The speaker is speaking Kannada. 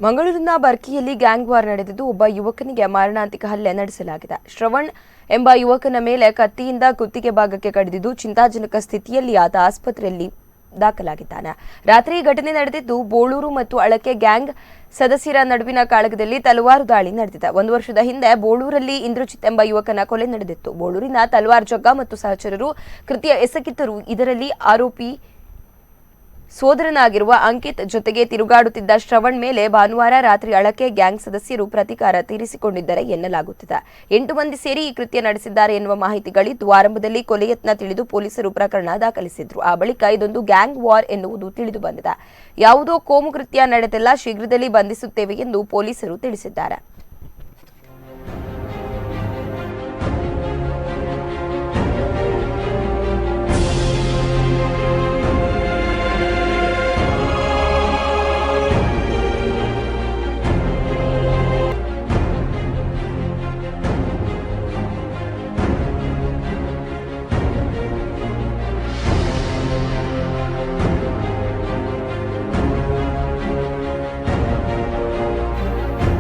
ಮಂಗಳೂರಿನ ಬರ್ಕಿಯಲ್ಲಿ ಗ್ಯಾಂಗ್ ವಾರ್ ನಡೆದಿದ್ದು ಒಬ್ಬ ಯುವಕನಿಗೆ ಮಾರಣಾಂತಿಕ ಹಲ್ಲೆ ನಡೆಸಲಾಗಿದೆ. ಶ್ರವಣ್ ಎಂಬ ಯುವಕನ ಮೇಲೆ ಕತ್ತಿಯಿಂದ ಕುತ್ತಿಗೆ ಭಾಗಕ್ಕೆ ಕಡಿದಿದ್ದು ಚಿಂತಾಜನಕ ಸ್ಥಿತಿಯಲ್ಲಿ ಆತ ಆಸ್ಪತ್ರೆಯಲ್ಲಿ ದಾಖಲಾಗಿದ್ದಾನೆ. ರಾತ್ರಿ ಘಟನೆ ನಡೆದಿದ್ದು ಬೋಳೂರು ಮತ್ತು ಅಳಕೆ ಗ್ಯಾಂಗ್ ಸದಸ್ಯರ ನಡುವಿನ ಕಾಳಗದಲ್ಲಿ ತಲವಾರು ದಾಳಿ ನಡೆದಿದೆ. 1 ವರ್ಷದ ಹಿಂದೆ ಬೋಳೂರಲ್ಲಿ ಇಂದ್ರಜಿತ್ ಎಂಬ ಯುವಕನ ಕೊಲೆ ನಡೆದಿತ್ತು. ಬೋಳೂರಿನ ತಲವಾರ್ ಜಗ್ಗ ಮತ್ತು ಸಹಚರರು ಕೃತ್ಯ ಎಸಗಿದ್ದರು. ಇದರಲ್ಲಿ ಆರೋಪಿ ಸೋದರನಾಗಿರುವ ಅಂಕಿತ್ ಜೊತೆಗೆ ತಿರುಗಾಡುತ್ತಿದ್ದ ಶ್ರವಣ್ ಮೇಲೆ ಭಾನುವಾರ ರಾತ್ರಿ ಅಳಕೆ ಗ್ಯಾಂಗ್ ಸದಸ್ಯರು ಪ್ರತೀಕಾರ ತೀರಿಸಿಕೊಂಡಿದ್ದಾರೆ ಎನ್ನಲಾಗುತ್ತಿದೆ. 8 ಮಂದಿ ಸೇರಿ ಈ ಕೃತ್ಯ ನಡೆಸಿದ್ದಾರೆ ಎನ್ನುವ ಮಾಹಿತಿಗಳಿದ್ದು, ಆರಂಭದಲ್ಲಿ ಕೊಲೆ ಯತ್ನ ತಿಳಿದು ಪೊಲೀಸರು ಪ್ರಕರಣ ದಾಖಲಿಸಿದ್ರು. ಆ ಬಳಿಕ ಇದೊಂದು ಗ್ಯಾಂಗ್ ವಾರ್ ಎನ್ನುವುದು ತಿಳಿದು ಬಂದಿದೆ. ಯಾವುದೋ ಕೋಮು ಕೃತ್ಯ ನಡೆದಿಲ್ಲ, ಶೀಘ್ರದಲ್ಲಿ ಬಂಧಿಸುತ್ತೇವೆ ಎಂದು ಪೊಲೀಸರು ತಿಳಿಸಿದ್ದಾರೆ.